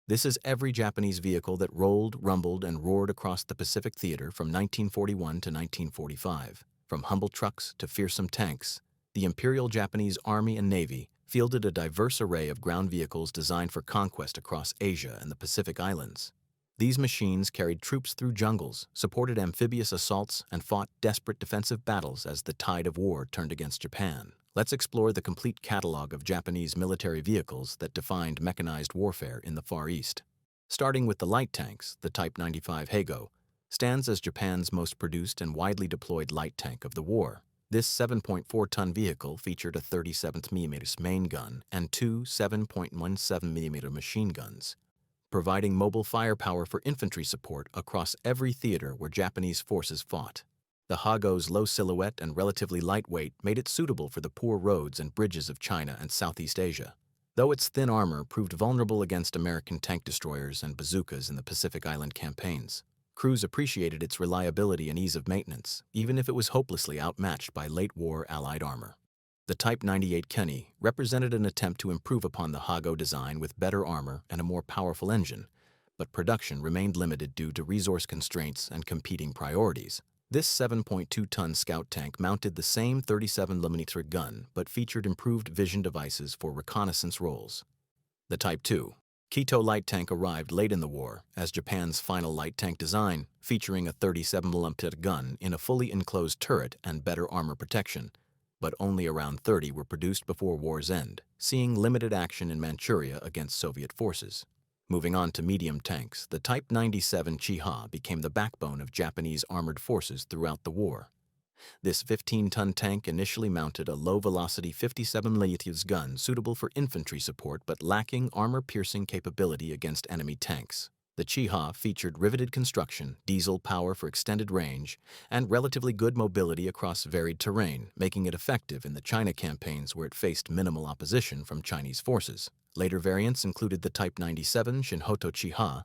This is every Japanese vehicle that rolled, rumbled, and roared across the Pacific theater from 1941 to 1945. From humble trucks to fearsome tanks, the Imperial Japanese Army and Navy fielded a diverse array of ground vehicles designed for conquest across Asia and the Pacific Islands. These machines carried troops through jungles, supported amphibious assaults, and fought desperate defensive battles as the tide of war turned against Japan. Let's explore the complete catalog of Japanese military vehicles that defined mechanized warfare in the Far East. Starting with the light tanks, the Type 95 Heigo stands as Japan's most produced and widely deployed light tank of the war. This 7.4-ton vehicle featured a 37mm main gun and two 7.17mm machine guns, providing mobile firepower for infantry support across every theater where Japanese forces fought. The Hago's low silhouette and relatively lightweight made it suitable for the poor roads and bridges of China and Southeast Asia. Though its thin armor proved vulnerable against American tank destroyers and bazookas in the Pacific Island campaigns, crews appreciated its reliability and ease of maintenance, even if it was hopelessly outmatched by late-war Allied armor. The Type 98 Kenny represented an attempt to improve upon the Hago design with better armor and a more powerful engine, but production remained limited due to resource constraints and competing priorities. This 7.2-ton scout tank mounted the same 37mm gun but featured improved vision devices for reconnaissance roles. The Type 2 Kito light tank arrived late in the war as Japan's final light tank design, featuring a 37mm gun in a fully enclosed turret and better armor protection, but only around 30 were produced before war's end, seeing limited action in Manchuria against Soviet forces. Moving on to medium tanks, the Type 97 Chiha became the backbone of Japanese armored forces throughout the war. This 15-ton tank initially mounted a low-velocity 57mm gun suitable for infantry support but lacking armor-piercing capability against enemy tanks. The Chiha featured riveted construction, diesel power for extended range, and relatively good mobility across varied terrain, making it effective in the China campaigns where it faced minimal opposition from Chinese forces. Later variants included the Type 97 Shinhoto Chiha,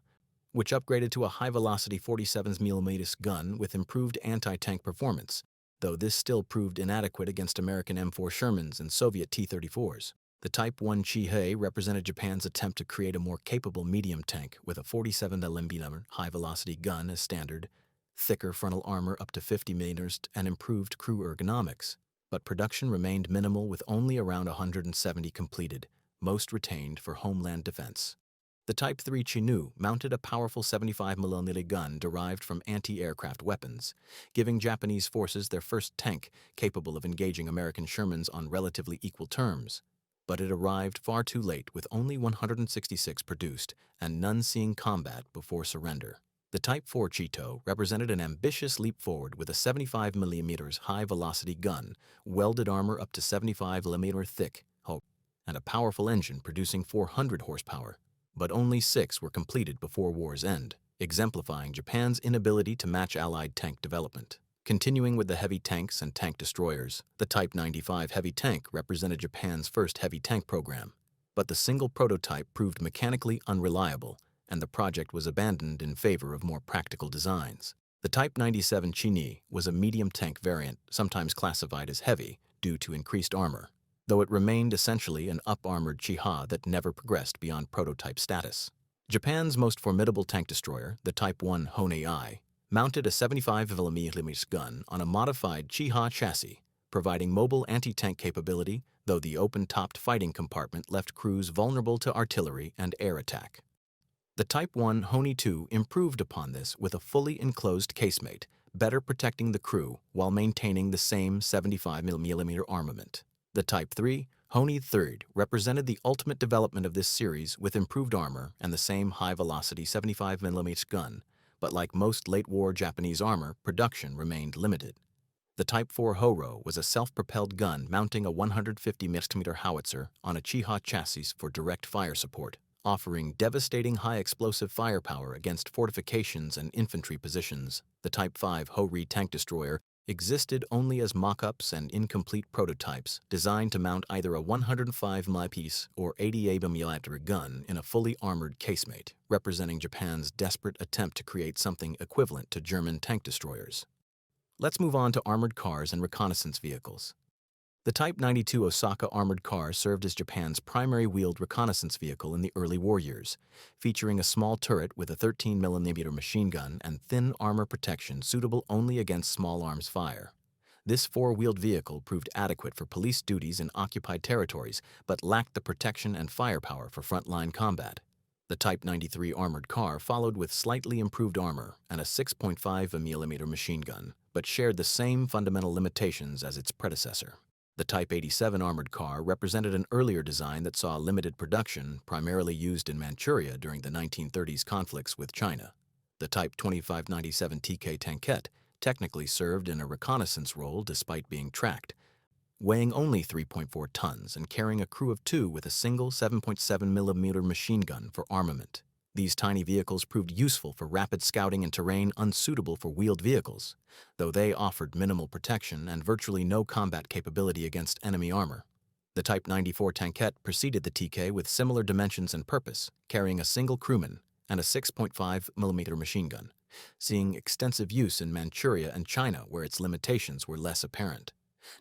which upgraded to a high-velocity 47mm gun with improved anti-tank performance, though this still proved inadequate against American M4 Shermans and Soviet T-34s. The Type 1 Chihei represented Japan's attempt to create a more capable medium tank with a 47mm high-velocity gun as standard, thicker frontal armor up to 50mm, and improved crew ergonomics. But production remained minimal with only around 170 completed, most retained for homeland defense. The Type 3 Chinu mounted a powerful 75mm gun derived from anti-aircraft weapons, giving Japanese forces their first tank capable of engaging American Shermans on relatively equal terms. But it arrived far too late with only 166 produced and none seeing combat before surrender. The Type 4 Chito represented an ambitious leap forward with a 75mm high-velocity gun, welded armor up to 75mm thick, and a powerful engine producing 400 horsepower. But only 6 were completed before war's end, exemplifying Japan's inability to match Allied tank development. Continuing with the heavy tanks and tank destroyers, the Type 95 heavy tank represented Japan's first heavy tank program, but the single prototype proved mechanically unreliable, and the project was abandoned in favor of more practical designs. The Type 97 Chini was a medium tank variant, sometimes classified as heavy, due to increased armor, though it remained essentially an up-armored Chiha that never progressed beyond prototype status. Japan's most formidable tank destroyer, the Type 1 Honei, mounted a 75mm gun on a modified Chiha chassis, providing mobile anti-tank capability, though the open-topped fighting compartment left crews vulnerable to artillery and air attack. The Type 1 Honi 2 improved upon this with a fully enclosed casemate, better protecting the crew while maintaining the same 75mm armament. The Type 3 Honi 3 represented the ultimate development of this series with improved armor and the same high-velocity 75mm gun, but like most late-war Japanese armor, production remained limited. The Type 4 Horo was a self-propelled gun mounting a 150mm howitzer on a Chiha chassis for direct fire support, offering devastating high-explosive firepower against fortifications and infantry positions. The Type 5 Ho-Ri tank destroyer existed only as mock-ups and incomplete prototypes designed to mount either a 105mm piece or 88mm gun in a fully armored casemate, representing Japan's desperate attempt to create something equivalent to German tank destroyers. Let's move on to armored cars and reconnaissance vehicles. The Type 92 Osaka armored car served as Japan's primary wheeled reconnaissance vehicle in the early war years, featuring a small turret with a 13mm machine gun and thin armor protection suitable only against small arms fire. This four-wheeled vehicle proved adequate for police duties in occupied territories, but lacked the protection and firepower for frontline combat. The Type 93 armored car followed with slightly improved armor and a 6.5mm machine gun, but shared the same fundamental limitations as its predecessor. The Type 87 armored car represented an earlier design that saw limited production, primarily used in Manchuria during the 1930s conflicts with China. The Type 2597 TK tankette technically served in a reconnaissance role despite being tracked, weighing only 3.4 tons and carrying a crew of 2 with a single 7.7mm machine gun for armament. These tiny vehicles proved useful for rapid scouting in terrain unsuitable for wheeled vehicles, though they offered minimal protection and virtually no combat capability against enemy armor. The Type 94 tankette preceded the TK with similar dimensions and purpose, carrying a single crewman and a 6.5mm machine gun, seeing extensive use in Manchuria and China where its limitations were less apparent.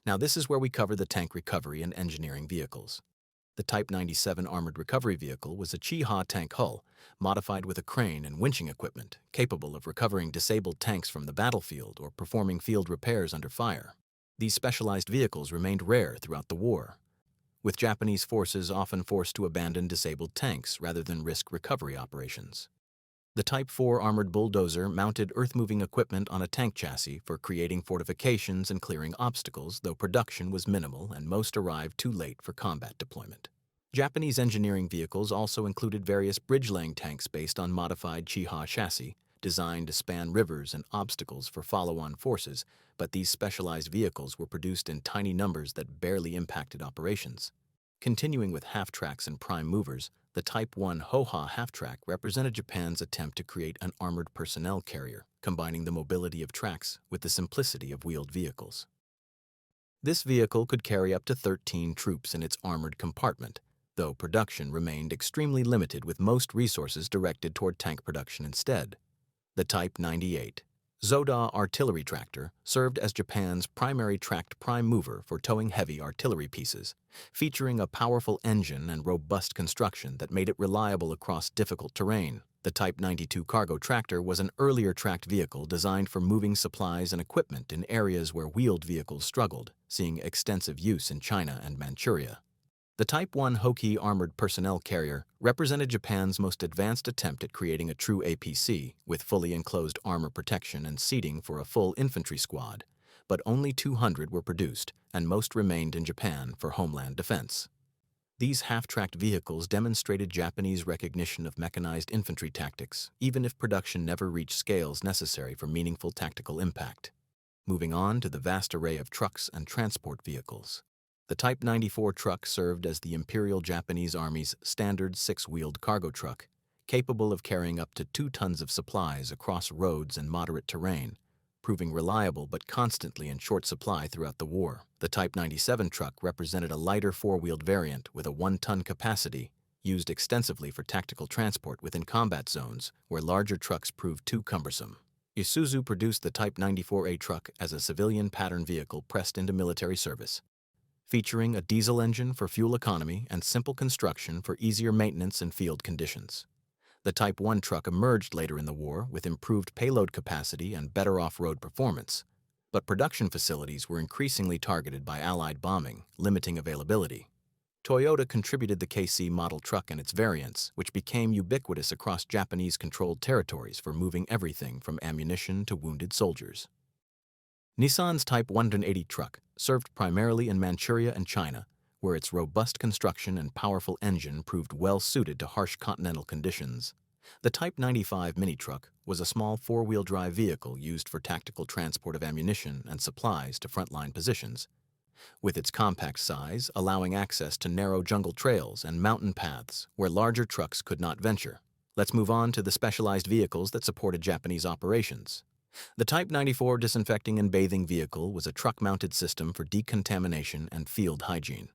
Now this is where we cover the tank recovery and engineering vehicles. The Type 97 armored recovery vehicle was a Chiha tank hull, modified with a crane and winching equipment, capable of recovering disabled tanks from the battlefield or performing field repairs under fire. These specialized vehicles remained rare throughout the war, with Japanese forces often forced to abandon disabled tanks rather than risk recovery operations. The Type 4 armored bulldozer mounted earth-moving equipment on a tank chassis for creating fortifications and clearing obstacles, though production was minimal and most arrived too late for combat deployment. Japanese engineering vehicles also included various bridge-laying tanks based on modified Chiha chassis, designed to span rivers and obstacles for follow-on forces, but these specialized vehicles were produced in tiny numbers that barely impacted operations. Continuing with half-tracks and prime movers, the Type 1 Hoha half-track represented Japan's attempt to create an armored personnel carrier, combining the mobility of tracks with the simplicity of wheeled vehicles. This vehicle could carry up to 13 troops in its armored compartment, though production remained extremely limited with most resources directed toward tank production instead. The Type 98 Zoda artillery tractor served as Japan's primary tracked prime mover for towing heavy artillery pieces, featuring a powerful engine and robust construction that made it reliable across difficult terrain. The Type 92 cargo tractor was an earlier tracked vehicle designed for moving supplies and equipment in areas where wheeled vehicles struggled, seeing extensive use in China and Manchuria. The Type 1 Hoki armored personnel carrier represented Japan's most advanced attempt at creating a true APC with fully enclosed armor protection and seating for a full infantry squad, but only 200 were produced and most remained in Japan for homeland defense. These half-tracked vehicles demonstrated Japanese recognition of mechanized infantry tactics, even if production never reached scales necessary for meaningful tactical impact. Moving on to the vast array of trucks and transport vehicles. The Type 94 truck served as the Imperial Japanese Army's standard six-wheeled cargo truck, capable of carrying up to 2 tons of supplies across roads and moderate terrain, proving reliable but constantly in short supply throughout the war. The Type 97 truck represented a lighter four-wheeled variant with a 1-ton capacity, used extensively for tactical transport within combat zones where larger trucks proved too cumbersome. Isuzu produced the Type 94A truck as a civilian pattern vehicle pressed into military service, featuring a diesel engine for fuel economy and simple construction for easier maintenance in field conditions. The Type 1 truck emerged later in the war with improved payload capacity and better off-road performance, but production facilities were increasingly targeted by Allied bombing, limiting availability. Toyota contributed the KC model truck and its variants, which became ubiquitous across Japanese-controlled territories for moving everything from ammunition to wounded soldiers. Nissan's Type 180 truck served primarily in Manchuria and China, where its robust construction and powerful engine proved well-suited to harsh continental conditions. The Type 95 mini-truck was a small four-wheel drive vehicle used for tactical transport of ammunition and supplies to frontline positions, with its compact size allowing access to narrow jungle trails and mountain paths where larger trucks could not venture. Let's move on to the specialized vehicles that supported Japanese operations. The Type 94 disinfecting and bathing vehicle was a truck-mounted system for decontamination and field hygiene,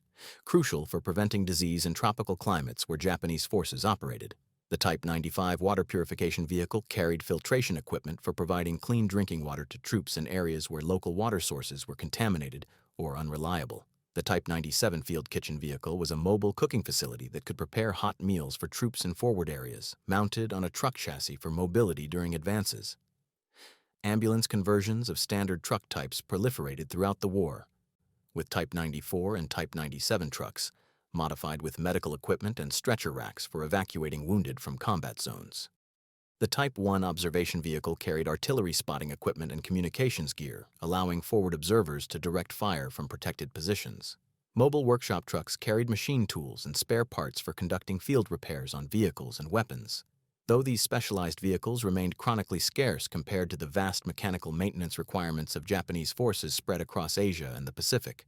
crucial for preventing disease in tropical climates where Japanese forces operated. The Type 95 water purification vehicle carried filtration equipment for providing clean drinking water to troops in areas where local water sources were contaminated or unreliable. The Type 97 field kitchen vehicle was a mobile cooking facility that could prepare hot meals for troops in forward areas, mounted on a truck chassis for mobility during advances. Ambulance conversions of standard truck types proliferated throughout the war, with Type 94 and Type 97 trucks, modified with medical equipment and stretcher racks for evacuating wounded from combat zones. The Type 1 observation vehicle carried artillery spotting equipment and communications gear, allowing forward observers to direct fire from protected positions. Mobile workshop trucks carried machine tools and spare parts for conducting field repairs on vehicles and weapons. Though these specialized vehicles remained chronically scarce compared to the vast mechanical maintenance requirements of Japanese forces spread across Asia and the Pacific.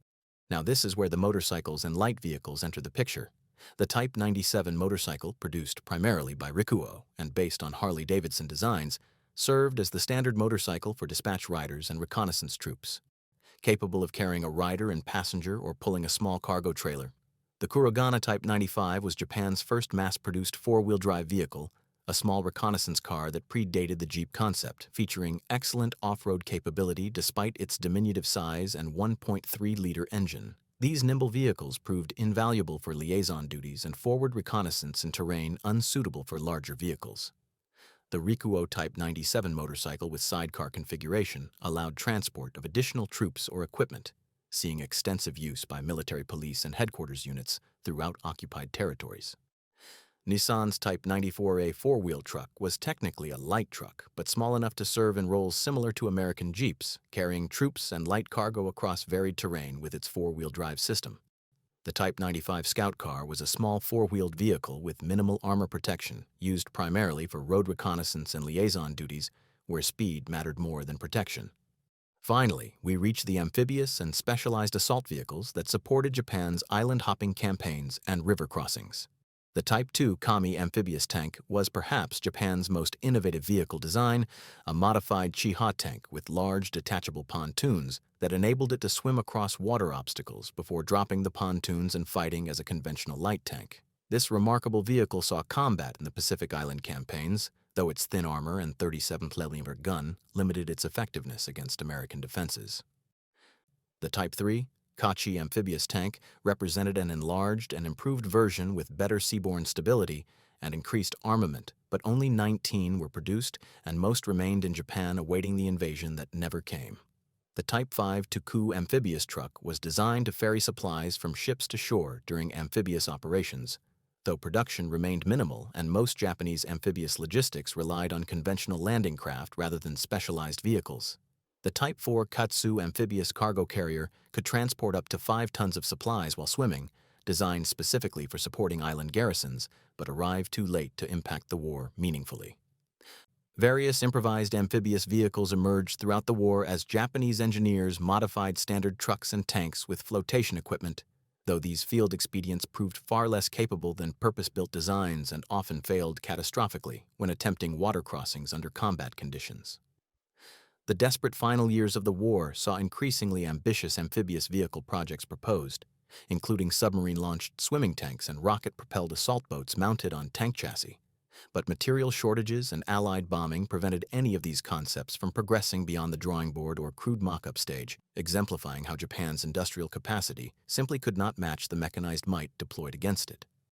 Now this is where the motorcycles and light vehicles enter the picture. The Type 97 motorcycle, produced primarily by Rikuo and based on Harley-Davidson designs, served as the standard motorcycle for dispatch riders and reconnaissance troops. Capable of carrying a rider and passenger or pulling a small cargo trailer, the Kurogane Type 95 was Japan's first mass-produced four-wheel drive vehicle, a small reconnaissance car that predated the Jeep concept, featuring excellent off-road capability despite its diminutive size and 1.3-liter engine. These nimble vehicles proved invaluable for liaison duties and forward reconnaissance in terrain unsuitable for larger vehicles. The Rikuo Type 97 motorcycle with sidecar configuration allowed transport of additional troops or equipment, seeing extensive use by military police and headquarters units throughout occupied territories. Nissan's Type 94A four-wheel truck was technically a light truck, but small enough to serve in roles similar to American Jeeps, carrying troops and light cargo across varied terrain with its four-wheel drive system. The Type 95 Scout car was a small four-wheeled vehicle with minimal armor protection, used primarily for road reconnaissance and liaison duties where speed mattered more than protection. Finally, we reach the amphibious and specialized assault vehicles that supported Japan's island-hopping campaigns and river crossings. The Type 2 Kami amphibious tank was perhaps Japan's most innovative vehicle design, a modified Chiha tank with large detachable pontoons that enabled it to swim across water obstacles before dropping the pontoons and fighting as a conventional light tank. This remarkable vehicle saw combat in the Pacific Island campaigns, though its thin armor and 37mm gun limited its effectiveness against American defenses. The Type 3 Kachi amphibious tank represented an enlarged and improved version with better seaborne stability and increased armament, but only 19 were produced and most remained in Japan awaiting the invasion that never came. The Type 5 Tuku amphibious truck was designed to ferry supplies from ships to shore during amphibious operations, though production remained minimal and most Japanese amphibious logistics relied on conventional landing craft rather than specialized vehicles. The Type 4 Katsu amphibious cargo carrier could transport up to 5 tons of supplies while swimming, designed specifically for supporting island garrisons, but arrived too late to impact the war meaningfully. Various improvised amphibious vehicles emerged throughout the war as Japanese engineers modified standard trucks and tanks with flotation equipment, though these field expedients proved far less capable than purpose-built designs and often failed catastrophically when attempting water crossings under combat conditions. The desperate final years of the war saw increasingly ambitious amphibious vehicle projects proposed, including submarine-launched swimming tanks and rocket-propelled assault boats mounted on tank chassis. But material shortages and Allied bombing prevented any of these concepts from progressing beyond the drawing board or crude mock-up stage, exemplifying how Japan's industrial capacity simply could not match the mechanized might deployed against it.